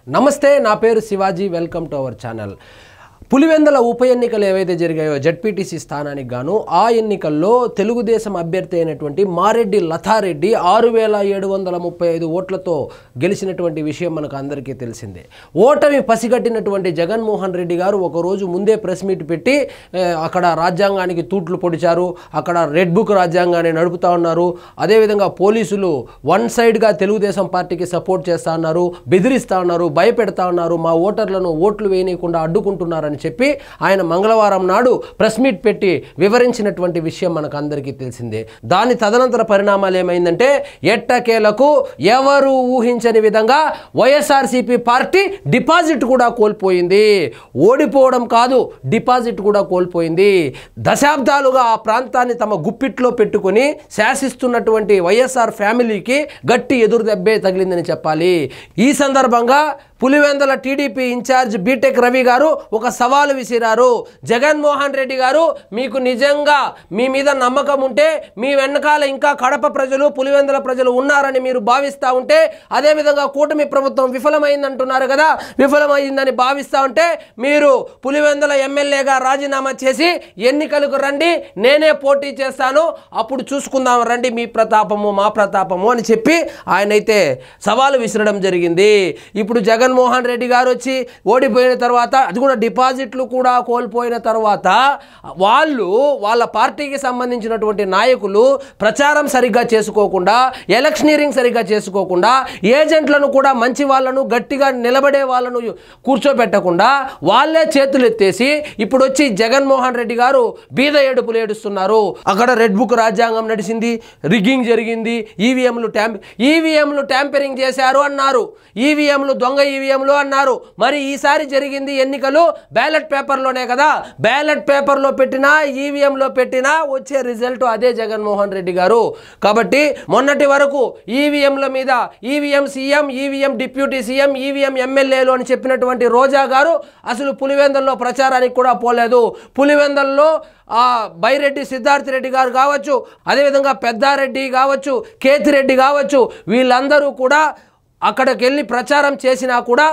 నమస్తే, నా పేరు Shivaji. Welcome to our channel. Pulivendula ఉప ఎన్నికలు ఏవైతే జరిగాయో జెడ్పీటీసీ స్థానానికి గాను ఆ ఎన్నికల్లో తెలుగుదేశం అభ్యర్థి అయినటువంటి మారెడ్డి లతారెడ్డి 6735 ఓట్లతో గెలిచినటువంటి విషయం మనకు అందరికీ తెలిసిందే. ఓటమి పసిగట్టినటువంటి జగన్మోహన్ రెడ్డి గారు ఒకరోజు ముందే ప్రెస్ మీట్ పెట్టి అక్కడ రాజ్యాంగానికి తూట్లు పొడిచారు. అక్కడ రెడ్ బుక్ రాజ్యాంగాన్ని నడుపుతా ఉన్నారు. అదేవిధంగా పోలీసులు వన్ సైడ్గా తెలుగుదేశం పార్టీకి సపోర్ట్ చేస్తూ ఉన్నారు, బెదిరిస్తూ ఉన్నారు, భయపెడతా ఉన్నారు, మా ఓటర్లను ఓట్లు వేయనీయకుండా అడ్డుకుంటున్నారని చెప్పి ఆయన మంగళవారం నాడు ప్రెస్ మీట్ పెట్టి వివరించినటువంటి విషయం మనకు అందరికీ తెలిసిందే. దాని తదనంతర పరిణామాలు ఏమైందంటే ఎట్టకేలకు ఎవరు ఊహించని విధంగా వైఎస్ఆర్సీపీ పార్టీ డిపాజిట్ కూడా కోల్పోయింది. ఓడిపోవడం కాదు, డిపాజిట్ కూడా కోల్పోయింది. దశాబ్దాలుగా ఆ ప్రాంతాన్ని తమ గుప్పిట్లో పెట్టుకుని శాసిస్తున్నటువంటి వైఎస్ఆర్ ఫ్యామిలీకి గట్టి ఎదురు దెబ్బే తగిలిందని చెప్పాలి. ఈ సందర్భంగా Pulivendula TDP incharge BTech Ravi గారు ఒక సవాలు విసిరారు. జగన్మోహన్ రెడ్డి గారు, మీకు నిజంగా మీ మీద నమ్మకం ఉంటే, మీ వెనకాల ఇంకా కడప ప్రజలు, పులివెందుల ప్రజలు ఉన్నారని మీరు భావిస్తూ ఉంటే, అదేవిధంగా కూటమి ప్రభుత్వం విఫలమైందంటున్నారు కదా, విఫలమైందని భావిస్తూ ఉంటే మీరు పులివెందుల ఎమ్మెల్యేగా రాజీనామా చేసి ఎన్నికలకు రండి, నేనే పోటీ చేస్తాను, అప్పుడు చూసుకుందాం రండి మీ ప్రతాపము మా ప్రతాపము అని చెప్పి ఆయనైతే సవాలు విసిరడం జరిగింది. ఇప్పుడు జగన్మోహన్ రెడ్డి గారు వచ్చి ఓడిపోయిన తర్వాత, అది కూడా డిపాజిట్లు కూడా కోల్పోయిన తర్వాత, వాళ్ళ పార్టీకి సంబంధించినటువంటి నాయకులు ప్రచారం సరిగ్గా చేసుకోకుండా, ఎలక్షనీరింగ్ సరిగ్గా చేసుకోకుండా, ఏజెంట్లను కూడా మంచి వాళ్ళను, గట్టిగా నిలబడే వాళ్ళను కూర్చోబెట్టకుండా వాళ్ళే చేతులు ఎత్తేసి ఇప్పుడు వచ్చి జగన్మోహన్ రెడ్డి గారు బీద ఏడుపులు ఏడుస్తున్నారు. అక్కడ రెడ్ బుక్ రాజ్యాంగం నడిచింది, రిగ్గింగ్ జరిగింది, ఈవీఎంలు ట్యాంపరింగ్ చేశారు అన్నారు, ఈవీఎంలు దొంగ ఈవీఎంలు అన్నారు. మరి ఈసారి జరిగింది ఎన్నికలు బ్యాలెట్ పేపర్లోనే కదా, బ్యాలెట్ పేపర్లో పెట్టినా ఈవీఎంలో పెట్టినా వచ్చే రిజల్ట్ అదే జగన్మోహన్ రెడ్డి గారు. కాబట్టి మొన్నటి వరకు ఈవీఎంల మీద EVM CM, EVM deputy CM, EVM ఎమ్మెల్యేలు అని చెప్పినటువంటి రోజా గారు అసలు పులివెందుల్లో ప్రచారానికి కూడా పోలేదు. పులివెందుల్లో బైరెడ్డి సిద్ధార్థ్ రెడ్డి గారు కావచ్చు, అదేవిధంగా పెద్దారెడ్డి కావచ్చు, కేతిరెడ్డి కావచ్చు, వీళ్ళందరూ కూడా అక్కడికి వెళ్ళి ప్రచారం చేసినా కూడా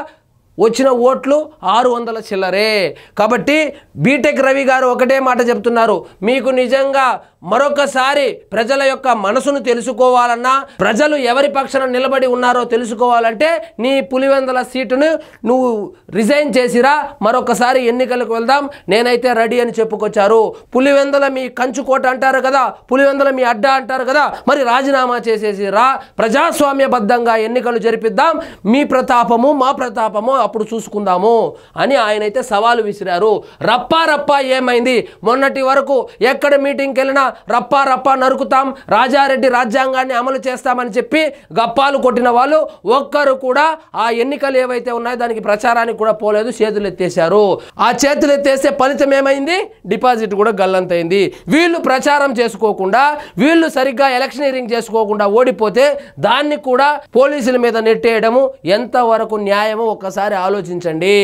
వచ్చిన ఓట్లు 600 చిల్లరే. కాబట్టి బీటెక్ రవి గారు ఒకటే మాట చెప్తున్నారు, మీకు నిజంగా మరొకసారి ప్రజల యొక్క మనసును తెలుసుకోవాలన్నా, ప్రజలు ఎవరి పక్షాన నిలబడి ఉన్నారో తెలుసుకోవాలంటే నీ పులివెందుల సీటును నువ్వు రిజైన్ చేసిరా, మరొకసారి ఎన్నికలకు వెళ్దాం, నేనైతే రెడీ అని చెప్పుకొచ్చారు. పులివెందుల మీ కంచుకోట అంటారు కదా, పులివెందుల మీ అడ్డా అంటారు కదా, మరి రాజీనామా చేసేసిరా, ప్రజాస్వామ్యబద్ధంగా ఎన్నికలు జరిపిద్దాం, మీ ప్రతాపము మా ప్రతాపము అప్పుడు చూసుకుందాము అని ఆయనైతే సవాలు విసిరారు. రప్పా ఏమైంది? మొన్నటి వరకు ఎక్కడ మీటింగ్కి వెళ్ళినా రప్పా నరుకుతాం, రాజారెడ్డి రాజ్యాంగాన్ని అమలు చేస్తామని చెప్పి గప్పాలు కొట్టిన వాళ్ళు ఒక్కరు కూడా ఆ ఎన్నికలు ఏవైతే ఉన్నాయో దానికి ప్రచారానికి కూడా పోలేదు, చేతులు ఎత్తేశారు. ఆ చేతులు ఎత్తేస్తే ఫలితం ఏమైంది? డిపాజిట్ కూడా గల్లంతైంది. వీళ్ళు ప్రచారం చేసుకోకుండా, వీళ్ళు సరిగ్గా ఎలక్షనీరింగ్ చేసుకోకుండా ఓడిపోతే దాన్ని కూడా పోలీసుల మీద నెట్టేయడము ఎంతవరకు న్యాయమో ఒక్కసారి ఆలోచించండి.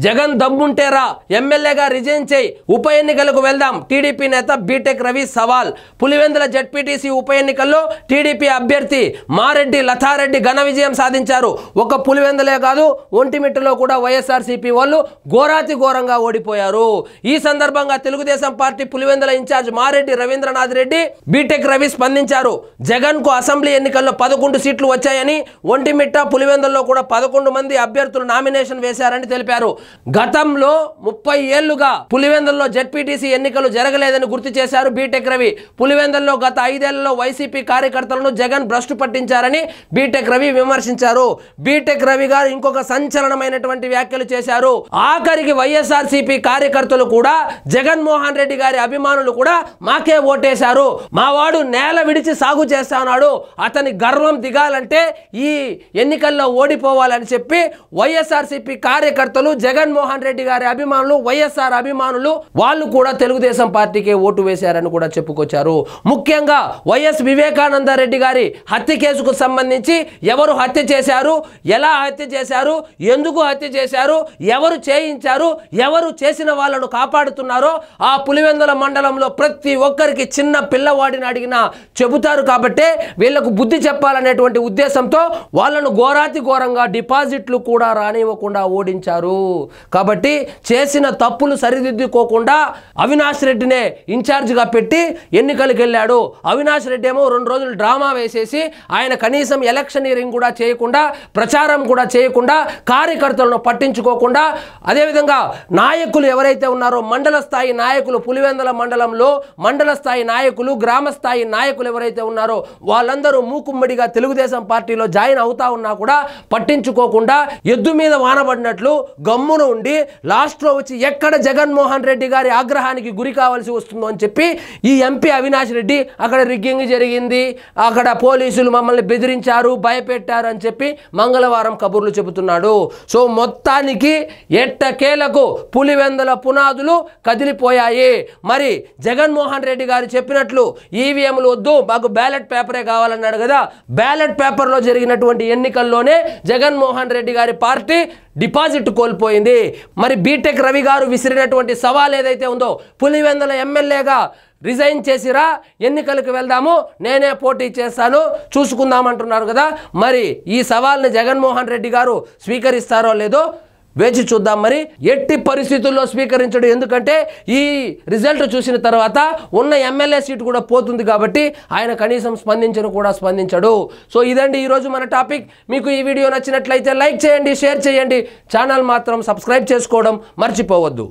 జగన్ దమ్ముంటేరా ఎమ్మెల్యేగా రిజైన్ చేయి, ఉప ఎన్నికలకు వెళ్దాం. టీడీపీ నేత బీటెక్ రవి సవాల్. పులివెందుల జెడ్పీటీసీ ఉప ఎన్నికల్లో టీడీపీ అభ్యర్థి మారెడ్డి లతారెడ్డి ఘన విజయం సాధించారు. ఒక పులివెందులే కాదు, ఒంటిమిట్టలో కూడా వైఎస్ఆర్సీపీ వాళ్ళు ఘోరాతి ఘోరంగా ఓడిపోయారు. ఈ సందర్భంగా Telugu Desam party Pulivendula incharge Mareddy Ravindranath Reddy BTech Ravi స్పందించారు. జగన్ కు అసెంబ్లీ ఎన్నికల్లో 11 సీట్లు వచ్చాయని, ఒంటిమిట్ట పులివెందుల్లో కూడా 11 మంది అభ్యర్థులు నామినేషన్ వేశారని తెలిపారు. గతంలో 30 ఏళ్లుగా పులివెందుల్లో జెడ్పీటీసీ ఎన్నికలు జరగలేదని గుర్తు చేశారు బీటెక్ రవి. పులివెందుల్లో గత 5 ఏళ్లలో వైసీపీ కార్యకర్తలను జగన్ భ్రష్టు పట్టించారని బీటెక్ రవి విమర్శించారు. బీటెక్ రవి గారు ఇంకొక సంచలనమైనటువంటి వ్యాఖ్యలు చేశారు. ఆఖరికి వైఎస్ఆర్సీపీ కార్యకర్తలు కూడా, జగన్మోహన్ రెడ్డి గారి అభిమానులు కూడా మాకే ఓటేశారు, మా వాడు నేల విడిచి సాగు చేస్తా ఉన్నాడు, అతని గర్వం దిగాలంటే ఈ ఎన్నికల్లో ఓడిపోవాలని చెప్పి వైఎస్ఆర్సీపీ కార్యకర్తలు, జగన్మోహన్ రెడ్డి గారి అభిమానులు, వైఎస్ఆర్ అభిమానులు వాళ్ళు కూడా తెలుగుదేశం పార్టీకే ఓటు వేశారని కూడా చెప్పుకో చెప్పుకొచ్చారు. ముఖ్యంగా వైఎస్ వివేకానందరెడ్డి గారి హత్య కేసుకు సంబంధించి ఎవరు హత్య చేశారు, ఎలా హత్య చేశారు, ఎందుకు హత్య చేశారు, ఎవరు చేయించారు, ఎవరు చేసిన వాళ్ళను కాపాడుతున్నారో ఆ పులివెందుల మండలంలో ప్రతి ఒక్కరికి చిన్న పిల్లవాడిని అడిగినా చెబుతారు. కాబట్టి వీళ్లకు బుద్ధి చెప్పాలనేటువంటి ఉద్దేశంతో వాళ్ళను ఘోరాతి ఘోరంగా డిపాజిట్లు కూడా రానివ్వకుండా ఓడించారు. కాబట్టి చేసిన తప్పులు సరిదిద్దుకోకుండా అవినాష్ రెడ్డినే ఇన్ఛార్జిగా పెట్టి ఎన్నికలకు వెళ్ళాడు. అవినాష్ రెడ్డి ఏమో 2 రోజులు డ్రామా వేసేసి ఆయన కనీసం ఎలక్షనీరింగ్ కూడా చేయకుండా, ప్రచారం కూడా చేయకుండా, కార్యకర్తలను పట్టించుకోకుండా, అదేవిధంగా నాయకులు ఎవరైతే ఉన్నారో మండల స్థాయి నాయకులు, పులివెందుల మండలంలో మండల స్థాయి నాయకులు, గ్రామ స్థాయి నాయకులు ఎవరైతే ఉన్నారో వాళ్ళందరూ మూకుమ్మడిగా తెలుగుదేశం పార్టీలో జాయిన్ అవుతా ఉన్నా కూడా పట్టించుకోకుండా ఎద్దు మీద వానబడినట్లు గమ్మున ఉండి లాస్ట్లో వచ్చి ఎక్కడ జగన్మోహన్ రెడ్డి గారి ఆగ్రహానికి గురి కావాల్సి వస్తుందో అని చెప్పి ఈ ఎంపీ అవినాష్ రెడ్డి అక్కడ రిగ్గింగ్ జరిగింది, అక్కడ పోలీసులు మమ్మల్ని బెదిరించారు, భయపెట్టారు అని చెప్పి మంగళవారం కబుర్లు చెబుతున్నాడు. సో మొత్తానికి ఎట్టకేలకు పులివెందుల పునాదులు కదిలిపోయాయి. మరి జగన్మోహన్ రెడ్డి గారు చెప్పినట్లు ఈవీఎంలు వద్దు, మాకు బ్యాలెట్ పేపరే కావాలన్నాడు కదా. బ్యాలెట్ పేపర్లో జరిగినటువంటి ఎన్నికల్లోనే జగన్మోహన్ రెడ్డి గారి పార్టీ డిపాజిట్ కోల్పోయింది. మరి బీటెక్ రవి గారు విసిరినటువంటి సవాల్ ఏదైతే ఉందో, పులివెందుల ఎమ్మెల్యేగా రిజైన్ చేసిరా, ఎన్నికలకు వెళ్దాము, నేనే పోటీ చేస్తాను, చూసుకుందామంటున్నారు కదా. మరి ఈ సవాల్ని జగన్మోహన్ రెడ్డి గారు స్వీకరిస్తారో లేదో వేచి చూద్దాం. మరి ఎట్టి పరిస్థితుల్లో స్వీకరించడు, ఎందుకంటే ఈ రిజల్ట్ చూసిన తర్వాత ఉన్న ఎమ్మెల్యే సీటు కూడా పోతుంది కాబట్టి ఆయన కనీసం స్పందించడు. సో ఇదండి ఈరోజు మన టాపిక్. మీకు ఈ వీడియో నచ్చినట్లయితే లైక్ చేయండి, షేర్ చేయండి, ఛానల్ మాత్రం సబ్స్క్రైబ్ చేసుకోవడం మర్చిపోవద్దు.